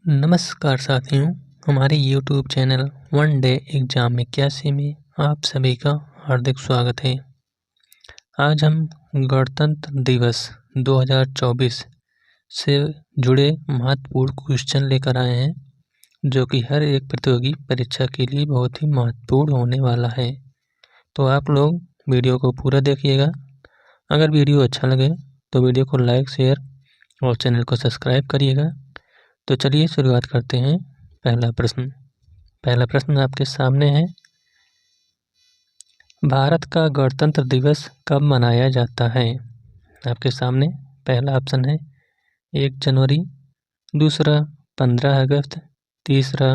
नमस्कार साथियों, हमारे YouTube channel one day exam 81 में आप सभी का हार्दिक स्वागत है। आज हम गणतंत्र दिवस 2024 से जुड़े महत्वपूर्ण क्वेश्चन लेकर आए हैं, जो कि हर एक प्रतियोगी परीक्षा के लिए बहुत ही महत्वपूर्ण होने वाला है। तो आप लोग वीडियो को पूरा देखिएगा। अगर वीडियो अच्छा लगे तो वीडियो को लाइक, शेयर और चैनल को सब्सक्राइब करिएगा। तो चलिए शुरुआत करते हैं। पहला प्रश्न आपके सामने है। भारत का गणतंत्र दिवस कब मनाया जाता है? आपके सामने पहला ऑप्शन है 1 जनवरी, दूसरा 15 अगस्त, तीसरा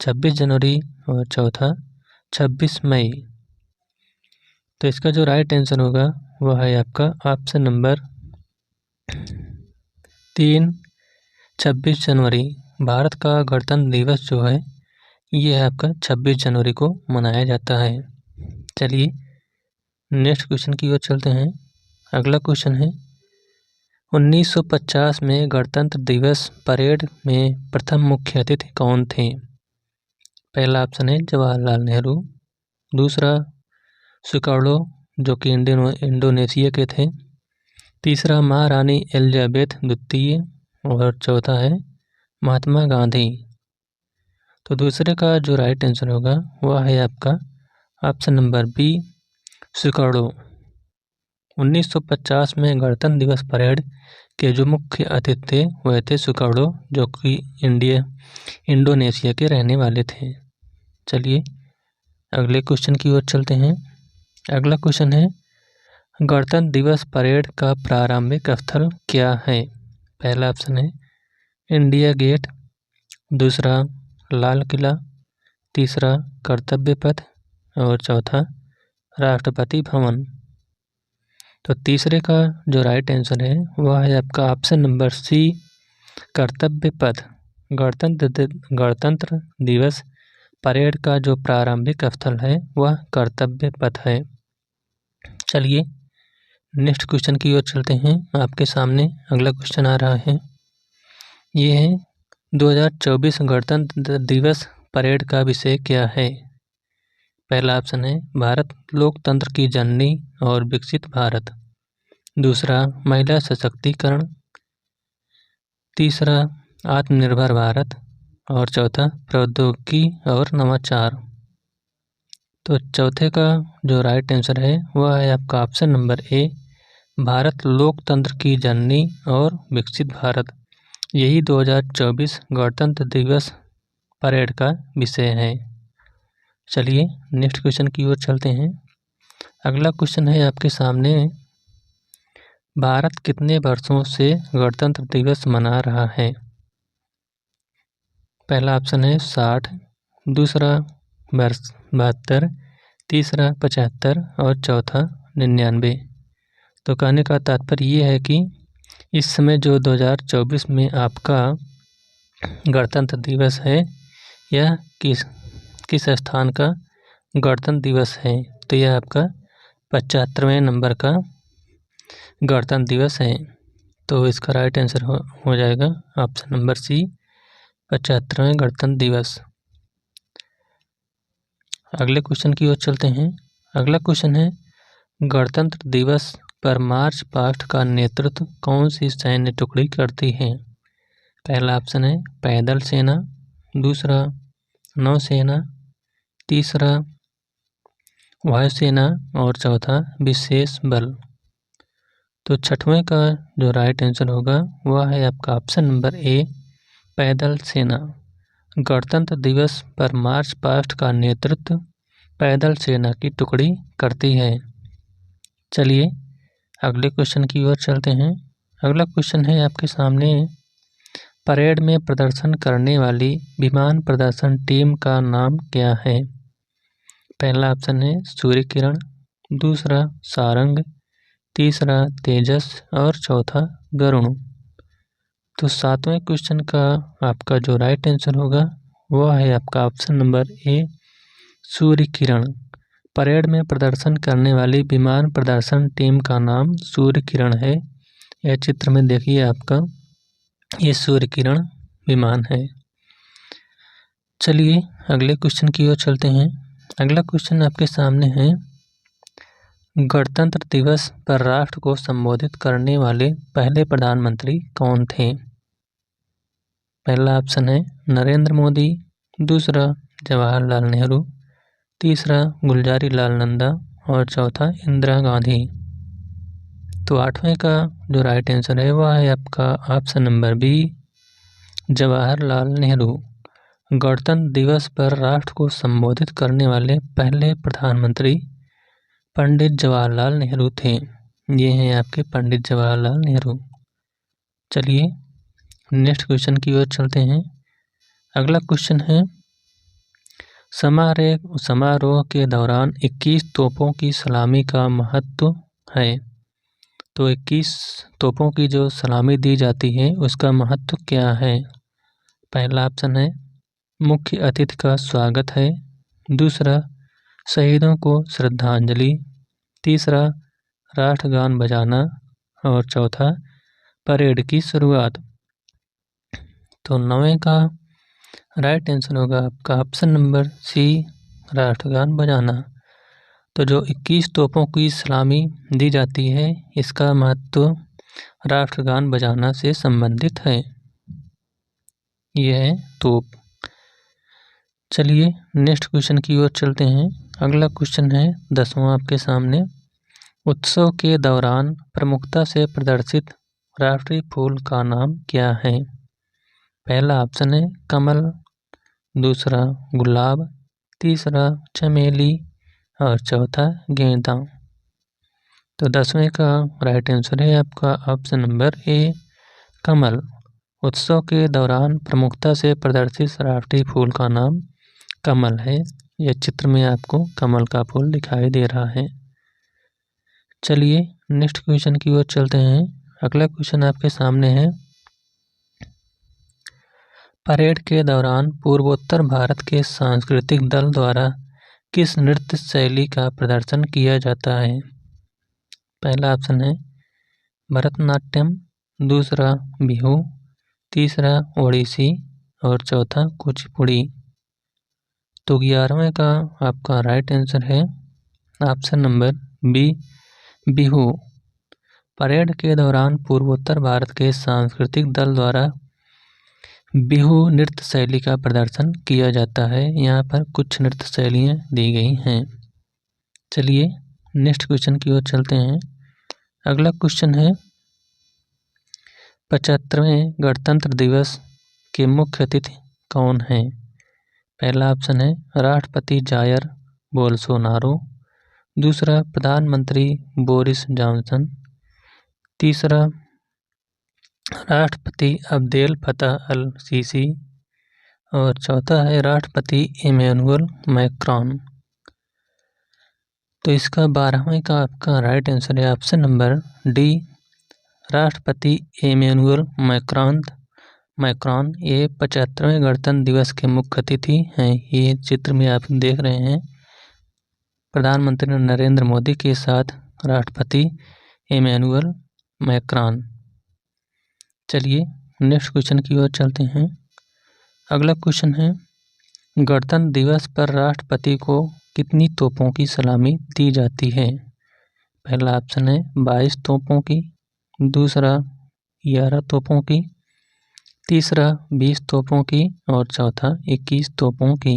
26 जनवरी और चौथा 26 मई। तो इसका जो राइट आंसर होगा वह है आपका ऑप्शन नंबर 3, 26 जनवरी। भारत का गणतंत्र दिवस जो है ये आपका 26 जनवरी को मनाया जाता है। चलिए नेक्स्ट क्वेश्चन की ओर चलते हैं। अगला क्वेश्चन है 1950 में गणतंत्र दिवस परेड में प्रथम मुख्य अतिथि कौन थे? पहला ऑप्शन है जवाहरलाल नेहरू, दूसरा सुकार्नो जो कि इंडोनेशिया के थे, तीसरा महारानी एलिजाबेथ द्वितीय और चौथा है महात्मा गांधी। तो दूसरे का जो राइट आंसर होगा वह है आपका ऑप्शन नंबर बी, सुकार्नो। 1950 में गणतंत्र दिवस परेड के जो मुख्य अतिथि थे वह थे सुकार्नो, जो कि इंडोनेशिया के रहने वाले थे। चलिए अगले क्वेश्चन की ओर चलते हैं। अगला क्वेश्चन है गणतंत्र दिवस परेड का प्रारंभिक स्थल क्या है? पहला ऑप्शन है इंडिया गेट, दूसरा लाल किला, तीसरा कर्तव्य पथ और चौथा राष्ट्रपति भवन। तो तीसरे का जो राइट आंसर है वह है आपका ऑप्शन नंबर सी, कर्तव्य पथ। गणतंत्र दिवस परेड का जो प्रारंभिक स्थल है वह कर्तव्य पथ है। चलिए नेक्स्ट क्वेश्चन की ओर चलते हैं। आपके सामने अगला क्वेश्चन आ रहा है। ये है 2024 गणतंत्र दिवस परेड का विषय क्या है? पहला ऑप्शन है भारत लोकतंत्र की जननी और विकसित भारत, दूसरा महिला सशक्तिकरण, तीसरा आत्मनिर्भर भारत और चौथा प्रौद्योगिकी और नवाचार। तो चौथे का जो राइट आंसर है वह है आपका ऑप्शन नंबर ए, भारत लोकतंत्र की जननी और विकसित भारत। यही 2024 गणतंत्र दिवस परेड का विषय है। चलिए नेक्स्ट क्वेश्चन की ओर चलते हैं। अगला क्वेश्चन है आपके सामने, भारत कितने वर्षों से गणतंत्र दिवस मना रहा है? पहला ऑप्शन है 60, दूसरा 72, तीसरा 75 और चौथा 99। तो कहने का तात्पर्य ये है कि इस समय जो 2024 में आपका गणतंत्र दिवस है यह किस स्थान का गणतंत्र दिवस है? तो यह आपका 75वें नंबर का गणतंत्र दिवस है। तो इसका राइट आंसर हो जाएगा ऑप्शन नंबर सी, 75वें गणतंत्र दिवस। अगले क्वेश्चन की ओर चलते हैं। अगला क्वेश्चन है गणतंत्र दिवस पर मार्च पास्ट का नेतृत्व कौन सी सैन्य टुकड़ी करती है? पहला ऑप्शन है पैदल सेना, दूसरा नौसेना, तीसरा वायुसेना और चौथा विशेष बल। तो छठवें का जो राइट आंसर होगा वह है आपका ऑप्शन नंबर ए, पैदल सेना। गणतंत्र दिवस पर मार्च पास्ट का नेतृत्व पैदल सेना की टुकड़ी करती है। चलिए अगले क्वेश्चन की ओर चलते हैं। अगला क्वेश्चन है आपके सामने, परेड में प्रदर्शन करने वाली विमान प्रदर्शन टीम का नाम क्या है? पहला ऑप्शन है सूर्य किरण, दूसरा सारंग, तीसरा तेजस और चौथा गरुण। तो सातवें क्वेश्चन का आपका जो राइट आंसर होगा वह है आपका option number A, Surya Kiran. Parade में प्रदर्शन करने वाली विमान प्रदर्शन टीम का नाम सूर्य किरण है। यह चित्र में देखिए आपका ये सूर्य किरण विमान है। चलिए अगले क्वेश्चन की ओर चलते हैं। अगला क्वेश्चन आपके सामने है, गणतंत्र दिवस पर राष्ट्र को संबोधित करने वाले पहले प्रधानमंत्री कौन थे? पहला ऑप्शन है नरेंद्र मोदी, दूसरा जवाहरलाल नेहरू, तीसरा गुलजारी लाल नंदा और चौथा इंदिरा गांधी। तो आठवें का जो राइट आंसर है वह है आपका option number B, Jawaharlal Nehru. गणतंत्र दिवस पर राष्ट्र को संबोधित करने वाले पहले प्रधानमंत्री पंडित जवाहरलाल नेहरू थे। ये हैं आपके पंडित जवाहरलाल नेहरू। चलिए नेक्स्ट क्वेश्चन की ओर चलते हैं। अगला क्वेश्चन है, समारोह के दौरान 21 तोपों की सलामी का महत्व है। तो 21 तोपों की जो सलामी दी जाती है उसका महत्व क्या है? पहला ऑप्शन है मुख्य अतिथि का स्वागत है, दूसरा शहीदों को श्रद्धांजलि, तीसरा राष्ट्रगान बजाना और चौथा परेड की शुरुआत। तो 9वें का राइट आंसर होगा आपका ऑप्शन नंबर सी, राष्ट्रगान बजाना। तो जो 21 तोपों की सलामी दी जाती है इसका महत्व राष्ट्रगान बजाना से संबंधित है। यह है तोप। चलिए नेक्स्ट क्वेश्चन की ओर चलते हैं। अगला क्वेश्चन है 10वां आपके सामने, उत्सव के दौरान प्रमुखता से प्रदर्शित राष्ट्रीय फूल का नाम क्या है? पहला ऑप्शन है कमल, दूसरा गुलाब, तीसरा चमेली और चौथा गेंदा। तो 10वें का राइट आंसर है आपका ऑप्शन नंबर ए, कमल। उत्सव के दौरान प्रमुखता से प्रदर्शित राष्ट्रीय फूल का नाम कमल है। यह चित्र में आपको कमल का फूल दिखाई दे रहा है। चलिए नेक्स्ट क्वेश्चन की ओर चलते हैं। अगला क्वेश्चन आपके सामने है, परेड के दौरान पूर्वोत्तर भारत के सांस्कृतिक दल द्वारा किस नृत्य शैली का प्रदर्शन किया जाता है? पहला ऑप्शन है भरतनाट्यम, दूसरा बिहू, तीसरा ओडिसी और चौथा कुचिपुड़ी। तो 11वें का आपका राइट आंसर है option number B, Bihu. Parade के दौरान पूर्वोत्तर भारत के सांस्कृतिक दल द्वारा बिहू नृत्य शैली का प्रदर्शन किया जाता है। यहाँ पर कुछ नृत्य शैलियाँ दी गई हैं। चलिए नेक्स्ट क्वेश्चन की ओर चलते हैं। अगला क्वेश्चन है, 75वें गणतंत्र दिवस के मुख्य अतिथि कौन हैं? पहला ऑप्शन है राष्ट्रपति जायर बोल्सोनारो, दूसरा प्रधानमंत्री बोरिस जॉनसन, तीसरा राष्ट्रपति अब्देल फतह अल सीसी और चौथा है राष्ट्रपति इमैनुअल मैक्रॉन। तो इसका 12वें का आपका राइट आंसर है ऑप्शन नंबर डी, राष्ट्रपति इमैनुअल मैक्रॉन। ये 75वें गणतंत्र दिवस के मुख्य अतिथि हैं। ये चित्र में आप देख रहे हैं प्रधानमंत्री नरेंद्र मोदी के साथ राष्ट्रपति इमैनुअल मैक्रॉन। चलिए नेक्स्ट क्वेश्चन की ओर चलते हैं। अगला क्वेश्चन है, गणतंत्र दिवस पर राष्ट्रपति को कितनी तोपों की सलामी दी जाती है? पहला ऑप्शन है 22 तोपों की, दूसरा 11 तोपों की, तीसरा 20 तोपों की और चौथा 21 तोपों की।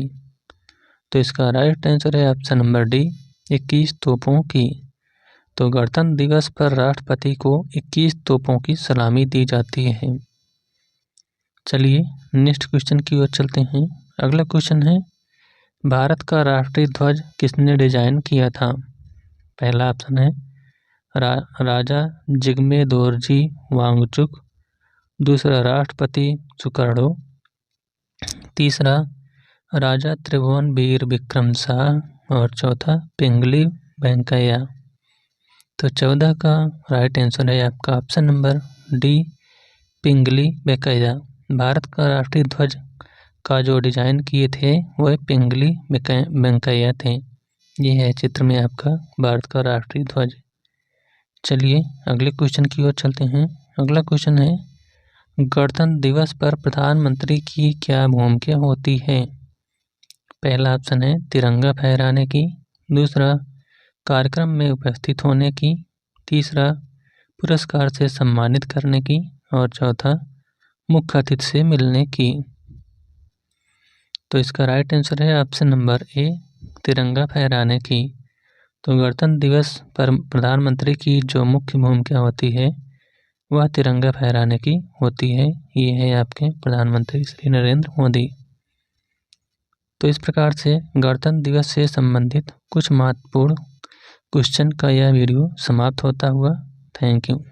तो इसका राइट आंसर है ऑप्शन नंबर डी, 21 तोपों की। तो गणतंत्र दिवस पर राष्ट्रपति को 21 तोपों की सलामी दी जाती है। चलिए नेक्स्ट क्वेश्चन की ओर चलते हैं। अगला क्वेश्चन है, भारत का राष्ट्रीय ध्वज किसने डिजाइन किया था? पहला ऑप्शन है राजा जिग्मे दोरजी वांगचुक, दूसरा राष्ट्रपति सुकर्णो, तीसरा राजा त्रिभुवन वीर विक्रम शाह और चौथा पिंगली वेंकैया। तो 14 का राइट आंसर है आपका ऑप्शन नंबर डी, पिंगली वेंकैया। भारत का राष्ट्रीय ध्वज का जो डिजाइन किए थे वह पिंगली वेंकैया थे। ये है चित्र में आपका भारत का राष्ट्रीय ध्वज। चलिए अगले क्वेश्चन की ओर चलते हैं। अगला क्वेश्चन है, गणतंत्र दिवस पर प्रधानमंत्री की क्या भूमिका होती है? पहला ऑप्शन है तिरंगा फहराने की, दूसरा कार्यक्रम में उपस्थित होने की, तीसरा पुरस्कार से सम्मानित करने की और चौथा मुख्य अतिथि से मिलने की। तो इसका राइट आंसर है ऑप्शन नंबर ए, तिरंगा फहराने की। तो गणतंत्र दिवस पर प्रधानमंत्री की जो मुख्य भूमिका होती है वह तिरंगा फहराने की होती है। ये है आपके प्रधानमंत्री श्री नरेंद्र मोदी। तो इस प्रकार से गणतंत्र दिवस से संबंधित कुछ महत्वपूर्ण क्वेश्चन का यह वीडियो समाप्त होता हुआ। Thank you.